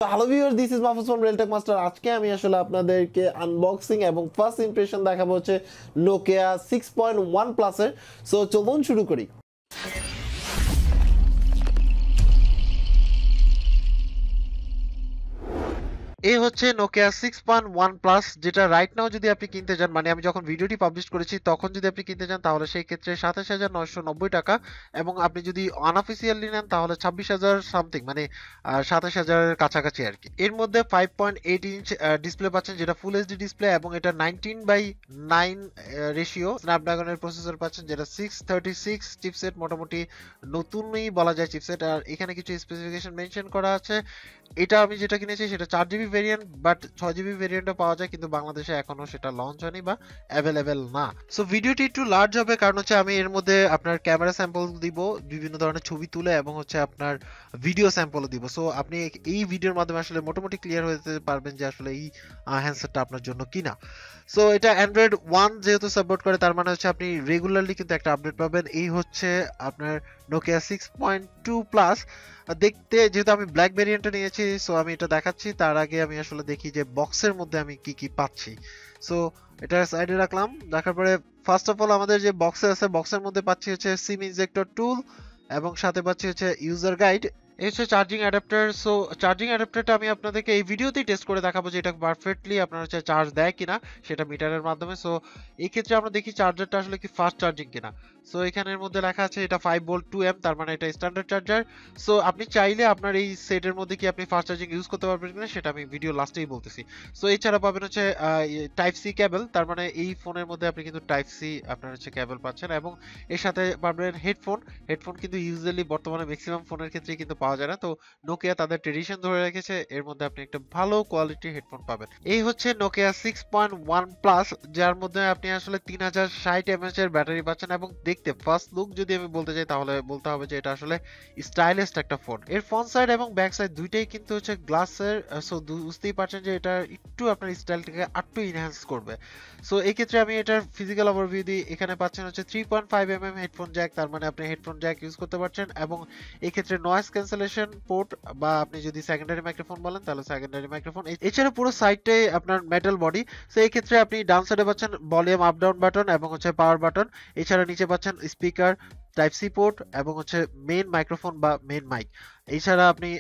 Hello viewers, this is Mahfuz from real tech master. আজকে আমি আসলে আপনাদেরকে আনবক্সিং এবং ফার্স্ট ইমপ্রেশন দেখাবো হচ্ছে নোকিয়া 6.1 প্লাসের। সো চলুন শুরু করি। এই হচ্ছে নোকিয়া 6.1 প্লাস, যেটা রাইট নাও যদি আপনি কিনতে যান, মানে আমি যখন ভিডিওটি পাবলিশ করেছি তখন যদি আপনি কিনতে যান তাহলে সেই ক্ষেত্রে ২৭,৯৯০ টাকা, এবং আপনি যদি আনঅফিসিয়ালি নেন তাহলে ২৬,০০০ সামথিং, মানে ২৭,০০০-এর কাছাকাছি আর কি। এর মধ্যে 5.8 ইঞ্চ ডিসপ্লে পাচ্ছেন, যেটা ফুল এইচডি ডিসপ্লে, এবং এটা 19:9 রেশিও। স্ন্যাপড্রাগনের প্রসেসর পাচ্ছেন, যেটা 636 চিপসেট, মোটামুটি নতুনই বলা যায় চিপসেট। আর এখানে কিছু স্পেসিফিকেশন মেনশন করা আছে। এটা আমি যেটা কিনেছি সেটা 4GB ভেরিয়েন্ট, বাট 6GB ভেরিয়েন্টও পাওয়া যায়, কিন্তু বাংলাদেশে এখনো সেটা লঞ্চ হয়নি বা অ্যাভেলেবেল না। সো ভিডিওটি একটু লার্জ হবে, কারণ হচ্ছে আমি এর মধ্যে আপনার ক্যামেরা স্যাম্পল দিব, বিভিন্ন ধরনের ছবি তুলে, এবং হচ্ছে আপনার ভিডিও স্যাম্পলও দিব। সো আপনি এই ভিডিওর মাধ্যমে আসলে মোটামুটি ক্লিয়ার হয়ে যেতে পারবেন যে আসলে এই হ্যান্ডসেটটা আপনার জন্য কিনা। সো এটা অ্যান্ড্রয়েড 1 যেহেতু সাপোর্ট করে, তার মানে হচ্ছে আপনি রেগুলারলি কিন্তু একটা আপডেট পাবেন। এই হচ্ছে আপনার নোকিয়া 6.2 প্লাস। দেখতে যেহেতু আমি ব্ল্যাক ভেরিয়েন্টটা নিয়েছি, সো আমি এটা দেখাচ্ছি। তার আগে আমি আসলে দেখি যে বক্সের মধ্যে আমি কি কি পাচ্ছি। সো এটা সাইডে রাখলাম, রাখার পরে ফার্স্ট অফ অল আমাদের যে বক্সে আছে, বক্সের মধ্যে পাচ্ছি হচ্ছে সিম ইনজেক্টর টুল, এবং সাথে পাচ্ছি হচ্ছে ইউজার গাইড। এই হচ্ছে চার্জিং অ্যাডাপ্টার। সো চার্জিং অ্যাডাপ্টারটা আমি আপনাদেরকে এই ভিডিওতেই টেস্ট করে দেখাবো যে এটা পারফেক্টলি আপনার হচ্ছে চার্জ দেয় কিনা, সেটা মিটারের মাধ্যমে। সো এই ক্ষেত্রে আমরা দেখি চার্জারটা আসলে কি ফাস্ট চার্জিং কিনা। সো এখানের মধ্যে লেখা আছে এটা 5V 2A, তার মানে এটা স্ট্যান্ডার্ড চার্জার। সো আপনি চাইলে আপনার এই সেটের মধ্যে কি আপনি ফাস্ট চার্জিং ইউজ করতে পারবেন কিনা সেটা আমি ভিডিও লাস্টেই বলতেছি। সো এছাড়া পাবেন হচ্ছে টাইপ সি কেবল, তার মানে এই ফোনের মধ্যে আপনি কিন্তু টাইপ সি আপনার হচ্ছে কেবল পাচ্ছেন, এবং এর সাথে পাবেন হেডফোন। হেডফোন কিন্তু ইউজুয়ালি বর্তমানে ম্যাক্সিমাম ফোনের ক্ষেত্রেই কিন্তু পাওয়া যায় না, তো নোকিয়া তাদের ট্রেডিশন ধরে রেখেছে, এর মধ্যে আপনি একটা ভালো কোয়ালিটির হেডফোন পাবেন। এই হচ্ছে নোকিয়া 6.1 প্লাস, যার মধ্যে আপনি আসলে 3060 mAh এর ব্যাটারি পাচ্ছেন, এবং দেখতে ফার্স্ট লুক যদি আমি বলতে চাই তাহলে বলতে হবে যে এটা আসলে স্টাইলিশ একটা ফোন। এর ফ্রন্ট সাইড এবং ব্যাক সাইড দুইটাই কিন্তু হচ্ছে গ্লাসের। সো বুঝতেই পারছেন যে এটা একটু আপনার স্টাইলটাকে আরটু ইনহ্যান্স করবে। সো এই ক্ষেত্রে আমি এটার ফিজিক্যাল ওভারভিউ দিই। এখানে পাচ্ছেন হচ্ছে 3.5 mm হেডফোন জ্যাক, তার মানে আপনি হেডফোন জ্যাক ইউজ করতে পারছেন, এবং এই ক্ষেত্রে নয়েজ ক্যান্সেলেশন পোর্ট, বা আপনি যদি সেকেন্ডারি মাইক্রোফোন বলেন তাহলে সেকেন্ডারি মাইক্রোফোন। এছাড়া পুরো সাইডটাই আপনার মেটাল বডি। সো এই ক্ষেত্রে আপনি ডান সাইডে পাচ্ছেন ভলিউম আপ ডাউন বাটন এবং হচ্ছে পাওয়ার বাটন। এছাড়া নিচে পাচ্ছেন স্পিকার, টাইপ সি পোর্ট, এবং হচ্ছে মেইন মাইক্রোফোন বা মেইন মাইক। এছাড়া আপনি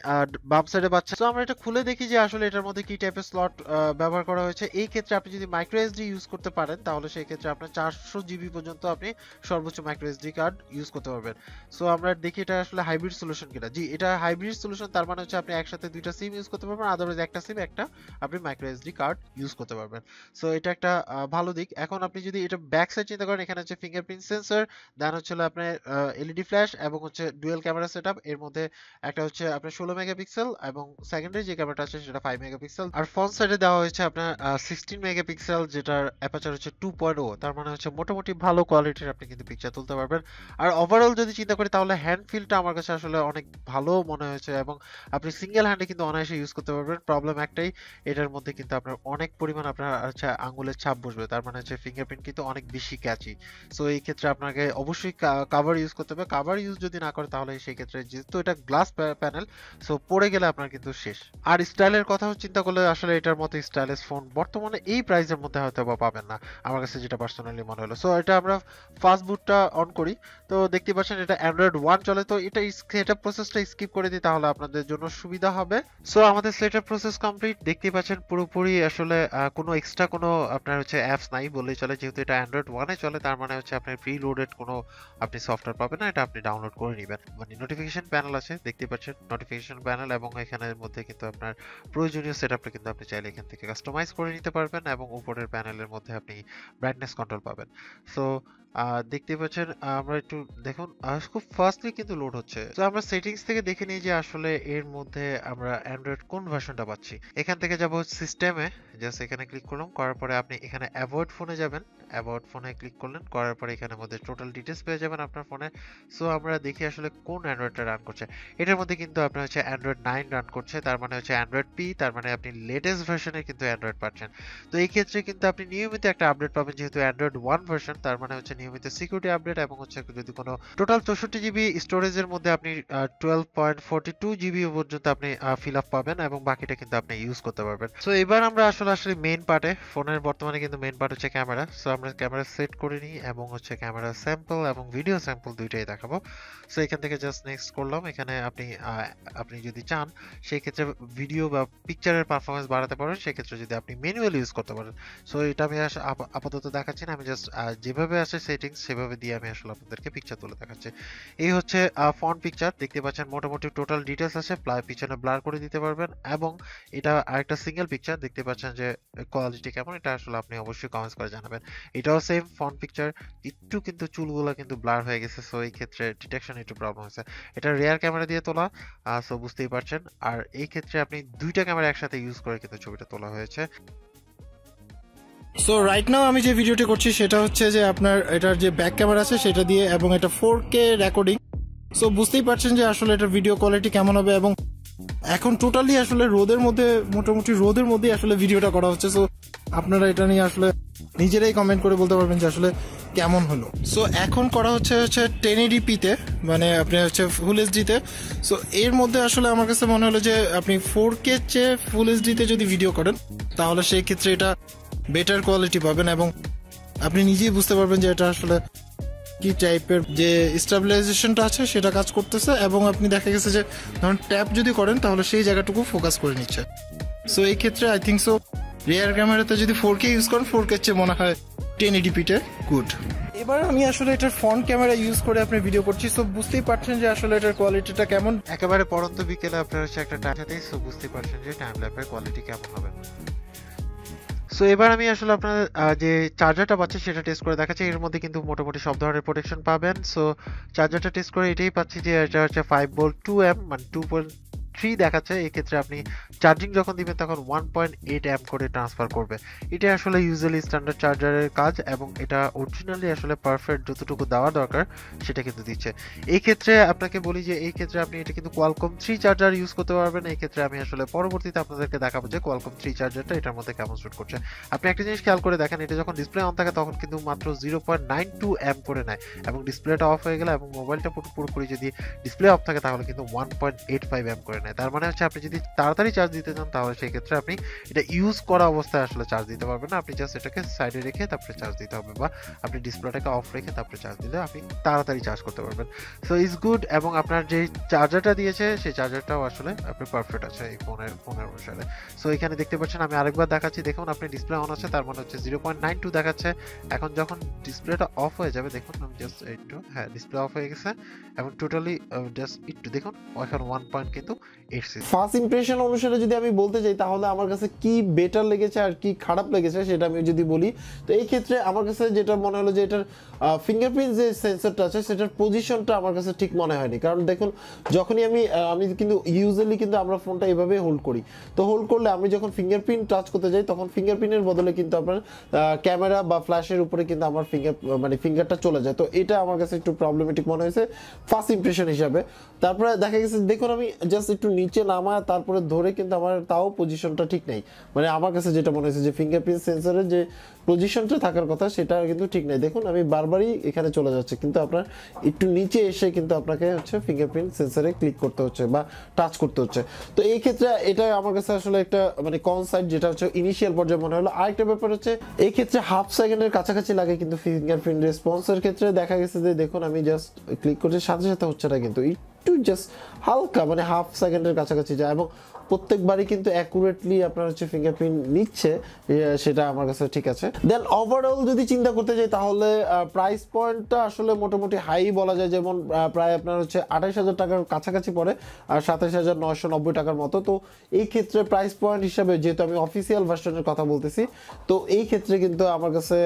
বাম সাইডে পাচ্ছেন। তো আমরা এটা খুলে দেখি যে আসলে এটার মধ্যে কি টাইপের স্লট ব্যবহার করা হয়েছে। এই ক্ষেত্রে আপনি যদি মাইক্রো এসডি ইউজ করতে পারেন তাহলে সেই ক্ষেত্রে আপনার 400GB পর্যন্ত আপনি সর্বোচ্চ মাইক্রো এসডি কার্ড ইউজ করতে পারবেন। সো আমরা দেখি এটা আসলে হাইব্রিড সলিউশন কিনা। জি, এটা হাইব্রিড সলিউশন, তার মানে হচ্ছে আপনি একসাথে দুইটা সিম ইউজ করতে পারবেন, আদারওয়াইজ একটা সিম একটা আপনি মাইক্রো এসডি কার্ড ইউজ করতে পারবেন। সো এটা একটা ভালো দিক। এখন আপনি যদি এটা ব্যাক সাইড চিন্তা করেন, এখানে হচ্ছে ফিঙ্গারপ্রিন্ট সেন্সর, দেন হচ্ছে আপনার এলইডি ফ্ল্যাশ, এবং হচ্ছে ডুয়াল ক্যামেরা সেটআপ। এর মধ্যে একটা হচ্ছে আপনার 16 মেগাপিক্সেল, এবং সেকেন্ডারি যে ক্যামেরাটা আছে সেটা 5 মেগাপিক্সেল। আর ফ্রন্ট সাইডে দেওয়া হয়েছে আপনার 16 মেগাপিক্সেল, যেটার অ্যাপারচার হচ্ছে 2.0, তার মানে হচ্ছে মোটামুটি ভালো কোয়ালিটির আপনি কিন্তু পিকচার তুলতে পারবেন। আর ওভারঅল যদি চিন্তা করি তাহলে হ্যান্ড ফিলটা আমার কাছে আসলে অনেক ভালো মনে হয়েছে, এবং আপনি সিঙ্গেল হ্যান্ডে কিন্তু অনায়াসে ইউজ করতে পারবেন। প্রবলেম একটাই, এটার মধ্যে কিন্তু আপনার অনেক পরিমাণ আপনার হচ্ছে আঙ্গুলের ছাপ বসবে, তার মানে হচ্ছে ফিঙ্গারপ্রিন্ট কিন্তু অনেক বেশি ক্যাচি। সো এই ক্ষেত্রে আপনাকে অবশ্যই কাভার ইউজ করতে হবে। কাভার ইউজ যদি না করে তাহলে সেই ক্ষেত্রে, যেহেতু এটা গ্লাস প্যানেল, সো পড়ে গেলে আপনার কিন্তু শেষ। আর স্টাইলের কথা চিন্তা করলে আসলে এটার মতো স্টাইলিশ ফোন বর্তমানে এই প্রাইসের মধ্যে হয়তো বা পাবেন না, আমার কাছে যেটা পার্সোনালি মনে হলো। সো এটা আমরা ফাস্ট বুটটা অন করি, তো দেখতে পাচ্ছেন এটা অ্যান্ড্রয়েড 1 চলে। তো এটা সেটআপ প্রসেসটা স্কিপ করে দিই তাহলে আপনাদের জন্য সুবিধা হবে। সো আমাদের সেটআপ প্রসেস কমপ্লিট। দেখতে পাচ্ছেন পুরোপুরি আসলে কোনো এক্সট্রা কোনো আপনার হচ্ছে অ্যাপস নাই বললেই চলে, যেহেতু এটা অ্যান্ড্রয়েড 1 এ চলে, তার মানে হচ্ছে আপনার প্রি লোডেড কোনো আপনি সফটওয়্যার পাবেন না, এটা আপনি ডাউনলোড করে নেবেন। মানে নোটিফিকেশন প্যানেল আছে, দেখতে পাচ্ছেন নোটিফিকেশন প্যানেল, এবং এখানের মধ্যে কিন্তু আপনার প্রয়োজনীয় সেটআপটা কিন্তু আপনি চাইলে এখান থেকে কাস্টমাইজ করে নিতে পারবেন, এবং উপরের প্যানেলের মধ্যে আপনি ব্রাইটনেস কন্ট্রোল পাবেন। সো দেখতে পাচ্ছেন, আমরা একটু দেখুন, খুব ফাস্টলি কিন্তু লোড হচ্ছে। তো আমরা সেটিংস থেকে দেখে নিই যে আসলে এর মধ্যে আমরা অ্যান্ড্রয়েড কোন ভার্সনটা পাচ্ছি। এখান থেকে যাব সিস্টেমে, জাস্ট এখানে ক্লিক করলাম, করার পরে আপনি এখানে অ্যাভয়েড ফোনে যাবেন, অ্যাবাউট ফোনে ক্লিক করলেন, করার পরে এখানের মধ্যে টোটাল ডিটেলস পেয়ে যাবেন আপনার ফোনে। সো আমরা দেখি আসলে কোন অ্যান্ড্রয়েডটা রান করছে। এটার মধ্যে মধ্যে কিন্তু আপনার হচ্ছে অ্যান্ড্রয়েড 9 রান করছে, তার মানে হচ্ছে অ্যান্ড্রয়েড পি, তার মানে আপনি লেটেস্ট ভার্সনের কিন্তু অ্যান্ড্রয়েড পাচ্ছেন। তো এই ক্ষেত্রে কিন্তু আপনি নিয়মিত একটা আপডেট পাবেন, যেহেতু অ্যান্ড্রয়েড 1 ভার্সন, তার মানে হচ্ছে নিয়মিত সিকিউরিটি আপডেট, এবং হচ্ছে যদি কোনো টোটাল 64 জিবি স্টোরেজের মধ্যে আপনি 12.42 জিবি পর্যন্ত আপনি ফিল আপ পাবেন, এবং বাকিটা কিন্তু আপনি ইউজ করতে পারবেন। সো এবার আমরা আসলে মেইন পার্টে, ফোনের বর্তমানে কিন্তু মেইন পার্ট হচ্ছে ক্যামেরা। সো আমরা ক্যামেরা সেট করে নিই এবং হচ্ছে ক্যামেরা স্যাম্পল এবং ভিডিও স্যাম্পল দুইটাই দেখাবো। সো এখান থেকে জাস্ট নেক্সট করলাম। এখানে আপনি যদি চান সেই ক্ষেত্রে ভিডিও বা পিকচারের পারফরমেন্স বাড়াতে পারেন, সেক্ষেত্রে যদি আপনি ম্যানুয়ালি ইউজ করতে পারেন। সো এটা আমি আপাতত দেখাচ্ছি না, আমি জাস্ট যেভাবে আছে সেটিংস সেভাবে দিয়ে আমি আসলে আপনাদেরকে পিকচার তুলে দেখাচ্ছি। এই হচ্ছে ফন্ট পিকচার, দেখতে পাচ্ছেন মোটামুটি টোটাল ডিটেলস আছে, পিছনে ব্লার করে দিতে পারবেন, এবং এটা আরেকটা সিঙ্গেল পিকচার, দেখতে পাচ্ছেন যে কোয়ালিটি কেমন, এটা আসলে আপনি অবশ্যই কমেন্টস করে জানাবেন। এটাও সেম ফন্ট পিকচার, একটু কিন্তু চুলগুলো কিন্তু ব্লার হয়ে গেছে, সো এই ক্ষেত্রে ডিটেকশন একটু প্রবলেম হয়েছে। এটা রিয়ার ক্যামেরা দিয়ে তোলা, সো বুঝতেই পারছেন। আর এই ক্ষেত্রে আপনি দুইটা ক্যামেরা একসাথে ইউজ করে কিন্তু ছবিটা তোলা হয়েছে। সো রাইট নাও আমি যে ভিডিওটি করছি সেটা হচ্ছে যে আপনার এটার যে ব্যাক ক্যামেরা আছে সেটা দিয়ে, এবং এটা 4K রেকর্ডিং। সো বুঝতেই পারছেন যে আসলে এটার ভিডিও কোয়ালিটি কেমন হবে, এবং এখন টোটালি আসলে রোদের মধ্যে, মোটামুটি রোদের মধ্যে আসলে ভিডিওটা করা হচ্ছে। সো আপনারা এটা নিয়ে আসলে নিজেরাই কমেন্ট করে বলতে পারবেন যে আসলে কেমন হলো। সো এখন করা হচ্ছে 1080p তে, মানে আপনি হচ্ছে ফুল এইচডিতে। সো এর মধ্যে আসলে আমার কাছে মনে হলো যে আপনি 4K চেয়ে ফুল এইচডিতে যদি ভিডিও করেন তাহলে সেই ক্ষেত্রে এটা বেটার কোয়ালিটি পাবেন, এবং আপনি নিজেই বুঝতে পারবেন যে এটা আসলে কি টাইপের যে স্টেবিলাইজেশনটা আছে সেটা কাজ করতেছে, এবং আপনি দেখা গেছে যে ধরুন ট্যাপ যদি করেন তাহলে সেই জায়গাটুকু ফোকাস করে নিচ্ছে। সো এই ক্ষেত্রে আই থিঙ্ক সো রিয়ার ক্যামেরাতে যদি 4K ইউজ করেন 4K চেয়ে মনে হয় 1080p তে গুড। এবার আমি আসলে এটার ফ্রন্ট ক্যামেরা ইউজ করে আপনি ভিডিও করছি। সো বুঝতেই পারছেন যে আসলে এটার কোয়ালিটিটা কেমন। একেবারে পড়ন্ত বিকেলে আপনার হচ্ছে একটা টাইম সাথে, সো বুঝতেই পারছেন যে টাইম ল্যাপের কোয়ালিটি কেমন হবে। সো এবার আমি আসলে আপনার যে চার্জারটা পাচ্ছি সেটা টেস্ট করে দেখাচ্ছি। এর মধ্যে কিন্তু মোটামুটি সব ধরনের প্রোটেকশন পাবেন। সো চার্জারটা টেস্ট করে এটাই পাচ্ছি যে এটা হচ্ছে 5 ভোল্ট 2 মানে 2.3 দেখাচ্ছে। এই ক্ষেত্রে আপনি চার্জিং যখন দিবেন তখন 1.8 অ্যাম্প করে ট্রান্সফার করবে। এটা আসলে ইউজুয়ালি স্ট্যান্ডার্ড চার্জারের কাজ, এবং এটা অরিজিনালি আসলে পারফেক্ট যতটুকু দেওয়া দরকার সেটা কিন্তু দিচ্ছে। এই ক্ষেত্রে আপনাকে বলি যে এই ক্ষেত্রে আপনি এটা কিন্তু কোয়ালকম 3 চার্জার ইউজ করতে পারবেন। এই ক্ষেত্রে আমি আসলে পরবর্তীতে আপনাদেরকে দেখাবো যে কোয়ালকম 3 চার্জারটা এটার মধ্যে কেমন শুট করছে। আপনি একটা জিনিস খেয়াল করে দেখেন, এটা যখন ডিসপ্লে অন থাকে তখন কিন্তু মাত্র 0.92 অ্যাম্প করে নেয়, এবং ডিসপ্লেটা অফ হয়ে গেলে এবং মোবাইলটা পুরোপুরি যদি ডিসপ্লে অফ থাকে তাহলে কিন্তু 1.85 অ্যাম্প করে নেয়। তার মানে হচ্ছে আপনি যদি তাড়াতাড়ি চার্জ দিতে চান তাহলে সেই ক্ষেত্রে আপনি এটা ইউজ করা অবস্থায় আসলে চার্জ দিতে পারবেন না। আপনি জাস্ট এটাকে সাইডে রেখে তারপরে চার্জ দিতে হবে, বা আপনি ডিসপ্লেটাকে অফ রেখে তারপরে চার্জ দিলে আপনি তাড়াতাড়ি চার্জ করতে পারবেন। সো ইজ গুড, এবং আপনার যে চার্জারটা দিয়েছে সেই চার্জারটাও আসলে আপনি পারফেক্ট আছে এই ফোনের অনুসারে। সো এখানে দেখতে পাচ্ছেন, আমি আরেকবার দেখাচ্ছি, দেখুন আপনি ডিসপ্লে অন আছে তার মানে হচ্ছে 0.92 দেখাচ্ছে। এখন যখন ডিসপ্লেটা অফ হয়ে যাবে, দেখুন আমি জাস্ট একটু, হ্যাঁ ডিসপ্লে অফ হয়ে গেছে, এবং টোটালি জাস্ট একটু দেখুন এখন 1 কিন্তু 86। ফার্স্ট ইমপ্রেশন অনুসারে যদি আমি বলতে চাই তাহলে আমার কাছে কি বেটার লেগেছে আর কি খারাপ লেগেছে সেটা আমি যদি বলি, তো এই ক্ষেত্রে আমার কাছে যেটা মনে হলো যে এটার ফিঙ্গারপ্রিন্ট যে সেন্সরটা আছে সেটার পজিশনটা আমার কাছে ঠিক মনে হয়নি। কারণ দেখুন যখনই আমি কিন্তু ইউজুয়ালি কিন্তু আমরা ফোনটা এভাবে হোল্ড করি, তো হোল্ড করলে আমি যখন ফিঙ্গারপ্রিন্ট টাচ করতে যাই তখন ফিঙ্গারপ্রিন্টের বদলে কিন্তু আপনার ক্যামেরা বা ফ্ল্যাশের উপরে কিন্তু আমার ফিঙ্গারটা চলে যায়। তো এটা আমার কাছে একটু প্রবলেমেটিক মনে হয়েছে ফার্স্ট ইমপ্রেশন হিসাবে। তারপরে দেখা গেছে দেখুন আমি জাস্ট একটু নিচে নামা তারপরে ধরে কিন্তু আমার তাও পজিশনটা ঠিক নেই, মানে আমার কাছে যেটা মনে হয়েছে যে ফিঙ্গারপ্রিন্ট সেন্সরের যে পজিশনটা থাকার কথা সেটা কিন্তু ঠিক নেই। দেখুন আমি বারবারই এখানে চলে যাচ্ছে, কিন্তু আপনার একটু নিচে এসে কিন্তু আপনাকে হচ্ছে ফিঙ্গারপ্রিন্ট সেন্সরে ক্লিক করতে হচ্ছে বা টাচ করতে হচ্ছে। তো এই ক্ষেত্রে এটা আমার কাছে আসলে একটা মানে কন সাইড, যেটা হচ্ছে ইনিশিয়াল পর্যায়ে মনে হলো। আরেকটা ব্যাপার হচ্ছে এই ক্ষেত্রে হাফ সেকেন্ডের কাছাকাছি লাগে কিন্তু ফিঙ্গারপ্রিন্ট রেসপন্সের ক্ষেত্রে দেখা গেছে যে দেখুন আমি জাস্ট ক্লিক করছি সাথে সাথে হচ্ছে না, কিন্তু একটু জাস্ট হালকা মানে হাফ সেকেন্ডের কাছাকাছি যায়, এবং প্রত্যেকবারই কিন্তু অ্যাকুরেটলি আপনার হচ্ছে ফিঙ্গারপ্রিন্ট নিচ্ছে, সেটা আমার কাছে ঠিক আছে। দেন ওভারঅল যদি চিন্তা করতে যাই তাহলে প্রাইস পয়েন্টটা আসলে মোটামুটি হাই বলা যায়, যেমন প্রায় আপনার হচ্ছে 28,000 টাকার কাছাকাছি পড়ে আর 27,990 টাকার মতো। তো এই ক্ষেত্রে প্রাইস পয়েন্ট হিসাবে যেহেতু আমি অফিসিয়াল ভার্সনের কথা বলতেছি, তো এই ক্ষেত্রে কিন্তু আমার কাছে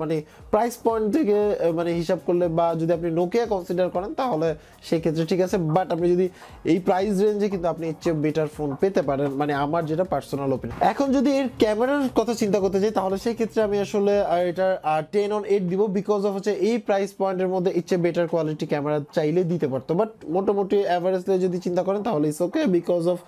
মানে প্রাইস পয়েন্ট থেকে মানে হিসাব করলে বা যদি আপনি নোকিয়া কনসিডার করেন তাহলে সেই ক্ষেত্রে ঠিক আছে। বাট আপনি যদি এই প্রাইস রেঞ্জে কিন্তু আপনি এর চেয়ে বেটার ফোন পেতে পারেন, মানে আমার যেটা পার্সোনাল ওপিনিয়ন। এখন যদি এর ক্যামেরার কথা চিন্তা করতে যাই তাহলে সেই ক্ষেত্রে আমি আসলে এটার 10/8 দিব, বিকজ অফ হচ্ছে এই প্রাইস পয়েন্টের মধ্যে ইচ্ছে বেটার কোয়ালিটি ক্যামেরা চাইলে দিতে পারতো, বাট মোটামুটি অ্যাভারেজলি যদি চিন্তা করেন তাহলে ইটস ওকে, বিকজ অফ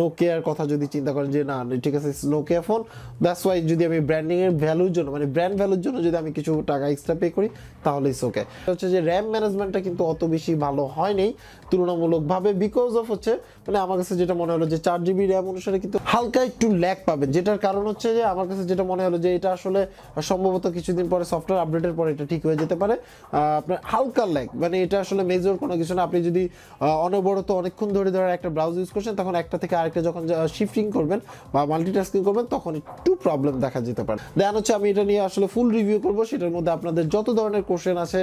নোকিয়ার কথা যদি চিন্তা করেন যে না ঠিক আছে নোকিয়া ফোন, দ্যাটস ওয়াই যদি আমি ব্র্যান্ডিং এর ভ্যালুর জন্য মানে ব্র্যান্ড ভ্যালুর জন্য যদি আমি কিছু টাকা এক্সট্রা পে করি তাহলে ইটস ওকে। হচ্ছে যে র্যাম ম্যানেজমেন্টটা কিন্তু অত বেশি ভালো হয়নি তুলনামূলকভাবে, বিকজ অফ হচ্ছে মানে আমার কাছে যেটা মনে হলো যে 4 GB র্যাম অনুসারে কিন্তু হালকা একটু ল্যাগ পাবেন, যেটার কারণ হচ্ছে যে আমার কাছে যেটা মনে হলো যে এটা আসলে সম্ভবত কিছুদিন পরে সফটওয়্যার আপডেটের পরে এটা ঠিক হয়ে যেতে পারে। আপনার হালকা ল্যাগ মানে এটা আসলে মেজর কোনো কিছু না। আপনি যদি অনবরত অনেকক্ষণ ধরে একটা ব্রাউজ ইউজ করছেন তখন একটা থেকে আরেকটা যখন শিফটিং করবেন বা মাল্টিটাস্কিং করবেন তখন একটু প্রবলেম দেখা যেতে পারে। দেন হচ্ছে আমি এটা নিয়ে আসলে ফুল রিভিউ করব, সেটার মধ্যে আপনাদের যত ধরনের কোশ্চেন আছে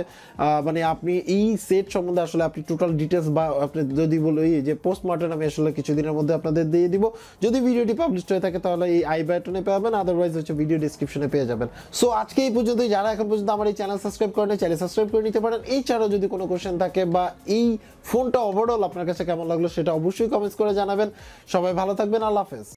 মানে আপনি এই সেট সম্বন্ধে আসলে আপনি টোটাল ডিটেলস বা আপনি যদি বলি যে পোস্টমর্টম আমি আসলে কিছুদিনের মধ্যে আপনাদের দিয়ে দিব। যদি ভিডিওটি পাবলিশ হয়ে থাকে তাহলে এই আই বাটনে পাবেন, আদারওয়াইজ হচ্ছে ভিডিও ডেসক্রিপশনে পেয়ে যাবেন। সো আজকে এই পর্যন্তই। যারা এখন পর্যন্ত আমার এই চ্যানেল সাবস্ক্রাইব করেন চ্যানেল সাবস্ক্রাইব করে নিতে পারেন। এই ছাড়াও যদি কোনো কোশ্চেন থাকে বা এই ফোনটা ওভারঅল আপনার কাছে কেমন লাগলো সেটা অবশ্যই কমেন্টস করে জানাবেন। সবাই ভালো থাকবেন, আল্লাহ হাফেজ।